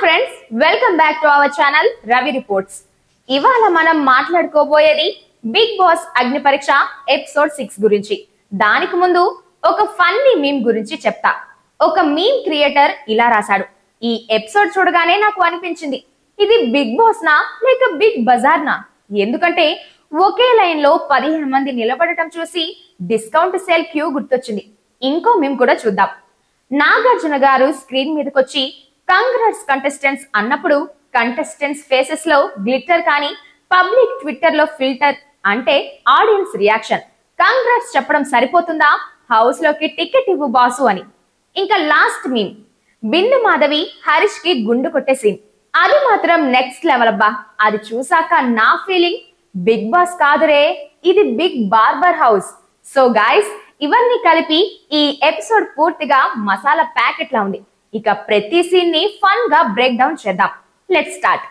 Friends, welcome back to our channel Ravi reports. ఇవాళ మనం మాట్లాడుకోబోయేది big boss అగ్ని పరీక్ష ఎపిసోడ్ 6 గురించి. దానికి ముందు ఒక ఫన్నీ మీమ్ గురించి చెప్తా. ఒక మీమ్ క్రియేటర్ ఇలా రాశాడు: ఈ ఎపిసోడ్ చూడగానే నాకు అనిపించింది, ఇది బిగ్ బాస్ నా లేక బిగ్ బజార్ నా? ఎందుకంటే ఒకే లైన్ లో 15 మంది నిలబడటం చూసి డిస్కౌంట్ సేల్ క్యూ గుర్తొచ్చింది. ఇంకో మీమ్ కూడా చూద్దాం. నాగార్జున గారు స్క్రీన్ మీదకి వచ్చి కంగ్రాట్స్ కంటెస్టెంట్స్ అన్నప్పుడు కంటెస్టెంట్స్ ఫేసెస్ లో గ్లిట్టర్ కానీ పబ్లిక్ ట్విట్టర్ లో ఫిల్టర్ అంటే ఆడియన్స్ రియాక్షన్. కంగ్రాట్స్ చెప్పడం సరిపోతుందా, హౌస్ లోకి టికెట్ ఇవ్వు బాసు అని. ఇంకా లాస్ట్ మీమ్, బిందు మాధవి హరీష్ కి గుండు కొట్టే సీన్. అది మాత్రం నెక్స్ట్ లెవెల్ అబ్బా. అది చూసాక నా ఫీలింగ్ బిగ్ బాస్ కాదురే, ఇది big barber house. So guys, ఇవన్నీ కలిపి ఈ ఎపిసోడ్ పూర్తిగా మసాలా ప్యాకెట్ లా ఉంది. ఇక ప్రతి సీన్ ని ఫన్ గా బ్రేక్ డౌన్ చేద్దాం. Let's start.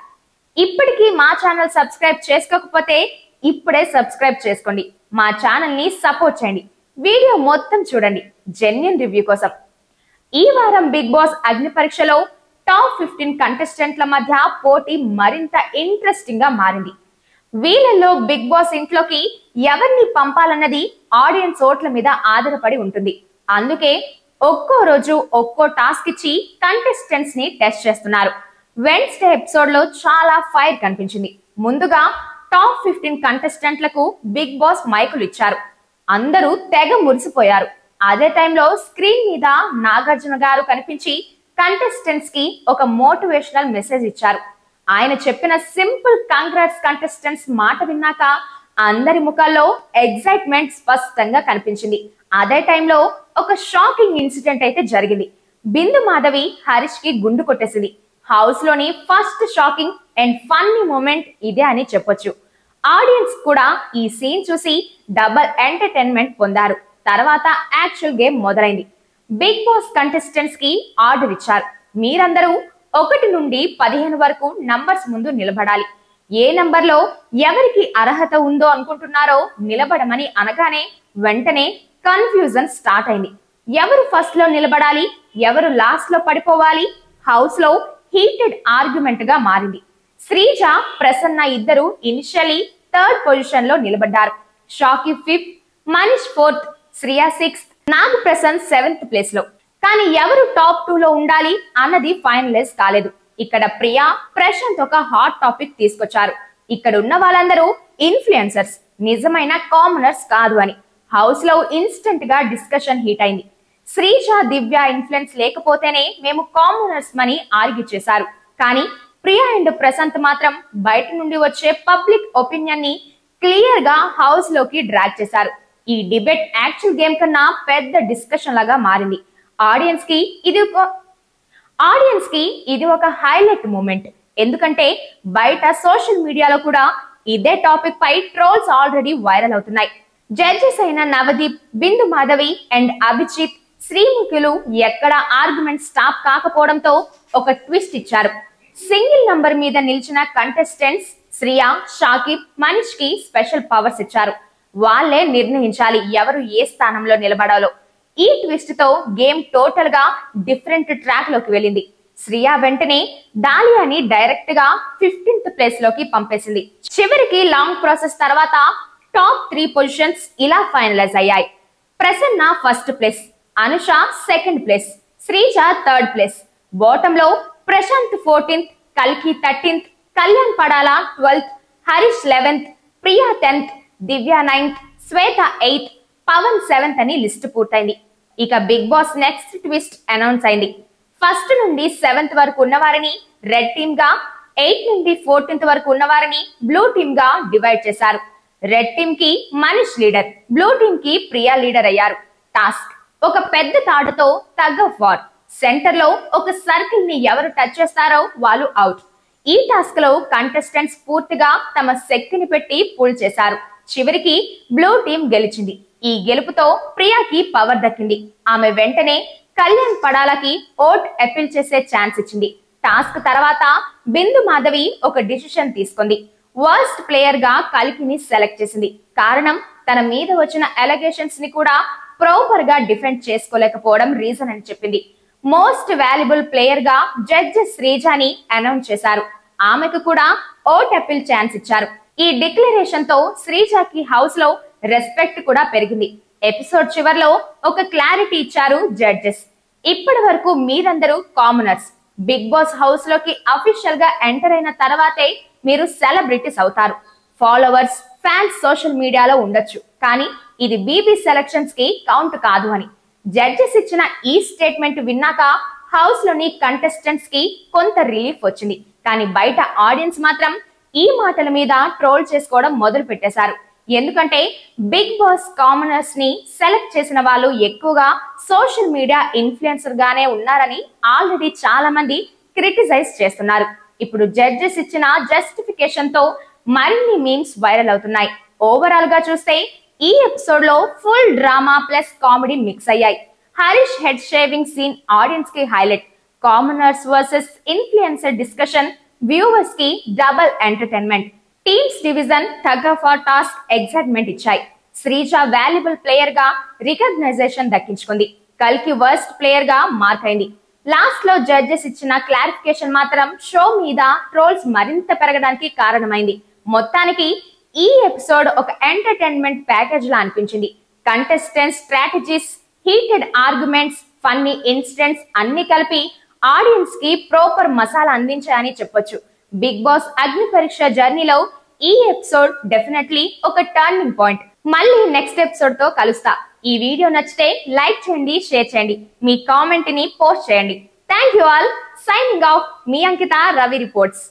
ఇప్పటికీ మా ఛానల్ సబ్స్క్రైబ్ చేసుకోకపోతే ఇప్పుడే సబ్స్క్రైబ్ చేసుకోండి. మా ఛానల్ ని సపోర్ట్ చేయండి. వీడియో మొత్తం చూడండి జెన్యూన్ రివ్యూ కోసం. ఈ వారం బిగ్ బాస్ అగ్ని పరీక్షలో టాప్ 15 కంటెస్టెంట్ల మధ్య పోటీ మరింత ఇంట్రెస్టింగ్ గా మారింది. వీళ్ళల్లో బిగ్ బాస్ ఇంట్లోకి ఎవరిని పంపాలన్నది ఆడియన్స్ ఓట్ల మీద ఆధారపడి ఉంటుంది. అందుకే ఒక్కో రోజు ఒక్కో టాస్క్ ఇచ్చి కంటెస్టెంట్స్ ని టెస్ట్ చేస్తున్నారు. వెన్స్డే ఎపిసోడ్ లో చాలా ఫైర్ కనిపించింది. ముందుగా టాప్ 15 కంటెస్టెంట్లకు బిగ్ బాస్ మైకులు ఇచ్చారు. అందరూ తెగ మురిసిపోయారు. అదే టైంలో స్క్రీన్ మీద నాగార్జున గారు కనిపించి కంటెస్టెంట్స్ కి ఒక మోటివేషనల్ మెసేజ్ ఇచ్చారు. ఆయన చెప్పిన సింపుల్ కంగ్రాట్స్ కంటెస్టెంట్స్ మాట విన్నాక అందరి ముఖాల్లో ఎగ్జైట్మెంట్ స్పష్టంగా కనిపించింది. అదే టైంలో ఒక షాకింగ్ ఇన్సిడెంట్ అయితే జరిగింది. బిందు మాధవి హరీష్ కి గుండు కొట్టేసింది. హౌస్ లోని first shocking and funny moment ఇదే అని చెప్పొచ్చు. ఆడియన్స్ కూడా ఈ సీన్ చూసి డబుల్ ఎంటర్టైన్మెంట్ పొందారు. తర్వాత యాక్చువల్ గేమ్ మొదలైంది. బిగ్ బాస్ కంటెస్టెంట్స్ కి ఆర్డర్ ఇచ్చారు. మీరందరూ 1 నుండి 15 వరకు నంబర్స్ ముందు నిలబడాలి. ఏ నంబర్ లో ఎవరికి అర్హత ఉందో అనుకుంటున్నారో నిలబడమని అనగానే వెంటనే కన్ఫ్యూజన్ స్టార్ట్ అయింది. ఎవరు ఫస్ట్ లో నిలబడాలి, ఎవరు లాస్ట్ లో పడిపోవాలి? హౌస్ లో హీటెడ్ ఆర్గ్యుమెంట్ గా మారింది. శ్రీజ, ప్రసన్న ఇద్దరు ఇనిషియలీ 3rd పొజిషన్ లో నిలబడ్డారు. షాకి 5th, Manish 4th, Shriya 6th, Nag Prasanna 7th place లో. కానీ ఎవరు టాప్ 2 లో ఉండాలి అన్నది ఫైనలైజ్ కాలేదు. ఇక్కడ ప్రియా, ప్రశాంత్ ఒక హాట్ టాపిక్ తీసుకొచ్చారు. ఇక్కడ ఉన్న వాళ్ళందరూ ఇన్ఫ్లుయెన్సర్స్, నిజమైన కామనర్స్ కాదు అని. హౌస్ లో ఇన్స్టెంట్ గా డిస్కషన్ హీట్ అయింది. శ్రీజ, దివ్య ఇన్ఫ్లుయెన్స్ లేకపోతేనే మేము కామనర్స్ మని ఆర్గ్యూ చేశారు. కానీ ప్రియా అండ్ ప్రశాంత్ మాత్రం బయట నుండి వచ్చే పబ్లిక్ ఒపీనియన్ ని క్లియర్ గా హౌస్ లోకి డ్రాగ్ చేశారు. ఈ డిబేట్ యాక్చువల్ గేమ్ కన్నా పెద్ద డిస్కషన్ లాగా మారింది. ఆడియన్స్ కి ఇది ఒక హైలైట్ మూమెంట్. ఎందుకంటే బయట సోషల్ మీడియాలో కూడా ఇదే టాపిక్ పై ట్రోల్స్ ఆల్రెడీ వైరల్ అవుతున్నాయి. జడ్జెస్ అయిన నవదీప్, బిందు మాధవి అండ్ అభిజిత్, శ్రీముఖులు ఎక్కడ ఆర్గ్యుమెంట్ స్టాప్ కాకపోవడంతో ఒక ట్విస్ట్ ఇచ్చారు. సింగిల్ నంబర్ మీద నిలిచిన కంటెస్టెంట్స్ శ్రియా, షాకిబ్, మనీష్ కి స్పెషల్ పవర్స్ ఇచ్చారు. వాళ్ళే నిర్ణయించాలి ఎవరు ఏ స్థానంలో నిలబడాలో. ఈ ట్విస్ట్ తో గేమ్ టోటల్ గా డిఫరెంట్ ట్రాక్ లోకి వెళ్ళింది. శ్రియా వెంటనే డాలియాని డైరెక్ట్ గా 15th ప్లేస్ లోకి పంపేసింది. చివరికి లాంగ్ ప్రాసెస్ తర్వాత టాప్ 3 పొజిషన్స్ ఇలా ఫైనలైజ్ అయ్యాయి. Prasanna 1st place, Anusha 2nd place, Sreeja 3rd place. Bottom లో ప్రశాంత్ 14th, కల్కి 13th, Kalyan Padala 12th, Harish 11th, Priya 10th, దివ్య 9th, శ్వేత 8th, పవన్ 7th అని లిస్ట్ పూర్తయింది. ఇక Bigg Boss next twist announce అయింది. 1st నుండి 7th వరకు ఉన్న వారిని రెడ్ టీమ్ గా, 8 నుండి 14th వరకు ఉన్న వారిని బ్లూ టీమ్ గా డివైడ్ చేశారు. రెడ్ టీమ్ కి మనీష్ లీడర్, బ్లూ టీమ్ కి ప్రియా లీడర్ అయ్యారు. టాస్క్ ఒక పెద్ద తాడుతో టగ్ ఆఫ్ వార్. సెంటర్ లో ఒక సర్కిల్ ని ఎవరు టచ్ చేస్తారో వాళ్ళు అవుట్. ఈ టాస్క్ లో కంటెస్టెంట్స్ పూర్తిగా తమ శక్తిని పెట్టి పుల్ చేశారు. చివరికి బ్లూ టీమ్ గెలిచింది. ఈ గెలుపుతో ప్రియాకి పవర్ దక్కింది. ఆమె వెంటనే కళ్యాణ్ పడాలకి ఓట్ అపీల్ చేసే ఛాన్స్ ఇచ్చింది. టాస్క్ తర్వాత బిందు మాధవి ఒక డిసిషన్ తీసుకుంది. వర్స్ట్ ప్లేయర్ గా కల్కిని సెలెక్ట్ చేసింది. కారణం తన మీద వచ్చిన అలిగేషన్స్ ని కూడా ప్రాపర్ గా డిఫెండ్ చేసుకోలేకపోవడం రీజన్ అని చెప్పింది. మోస్ట్ వాల్యుబుల్ ప్లేయర్ గా జడ్జెస్ శ్రీజాని అనౌన్స్ చేశారు. ఆమెకు కూడా ఓట్ అపీల్ ఛాన్స్ ఇచ్చారు. ఈ డిక్లరేషన్ తో శ్రీజాకి హౌస్ లో రెస్పెక్ట్ కూడా పెరిగింది. ఎపిసోడ్ చివర్లో ఒక క్లారిటీ ఇచ్చారు జడ్జెస్. ఇప్పటి వరకు మీరందరూ కామనర్స్. బిగ్ బాస్ హౌస్ లోకి అఫీషియల్ గా ఎంటర్ అయిన తర్వాతే మీరు సెలబ్రిటీస్ అవుతారు. ఫాలోవర్స్, ఫ్యాన్స్ సోషల్ మీడియాలో ఉండొచ్చు, కానీ ఇది బీబీ సెలక్షన్స్ కి కౌంట్ కాదు అని జడ్జెస్ ఇచ్చిన ఈ స్టేట్మెంట్ విన్నాక హౌస్ లోని కంటెస్టెంట్స్ కి కొంత రిలీఫ్ వచ్చింది. కానీ బయట ఆడియన్స్ మాత్రం ఈ మాటల మీద ట్రోల్ చేసుకోవడం మొదలు పెట్టేశారు. ఎందుకంటే బిగ్ బాస్ కామనర్స్ ని సెలెక్ట్ చేసిన వాళ్ళు ఎక్కువగా సోషల్ మీడియా ఇన్ఫ్లుయెన్సర్ గానే ఉన్నారని ఆల్రెడీ చాలా మంది క్రిటిసైజ్ చేస్తున్నారు. ఇప్పుడు జడ్జెస్ ఇచ్చిన జస్టిఫికేషన్ తో మరిన్ని మీమ్స్ వైరల్ అవుతున్నాయి. ఓవరాల్ గా చూస్తే ఈ ఎపిసోడ్ లో full drama plus comedy mix అయ్యాయి. Harish head shaving scene audience కి highlight. Commoners versus influencer discussion viewers కి double entertainment. Teams division tug for task excitement ఇచ్చాయి. శ్రీజ వాల్యుబుల్ ప్లేయర్ గా రికగ్నైజేషన్ దక్కించుకుంది. కల్కి వర్స్ట్ ప్లేయర్ గా మార్క్ అయింది. లాస్ట్ లో జడ్జెస్ ఇచ్చిన క్లారిఫికేషన్ మాత్రం షో మీద ట్రోల్స్ మరింత పెరగడానికి కారణమైంది. మొత్తానికి ఈ ఎపిసోడ్ ఒక ఎంటర్టైన్మెంట్ ప్యాకేజ్ లా అనిపించింది. Contestants strategies, heated arguments, funny incidents అన్ని కలిపి ఆడియన్స్ కి ప్రాపర్ మసాలా అందించాయని చెప్పొచ్చు. బిగ్ బాస్ అగ్ని పరీక్ష జర్నీలో ఈ ఎపిసోడ్ డెఫినెట్లీ ఒక టర్నింగ్ పాయింట్. మళ్ళీ నెక్స్ట్ ఎపిసోడ్ తో కలుస్తా. ఈ వీడియో నచ్చితే లైక్ చేయండి, షేర్ చేయండి, మీ కామెంట్ ని పోస్ట్ చేయండి. Thank you all. Signing off, me Ankita, Ravi reports.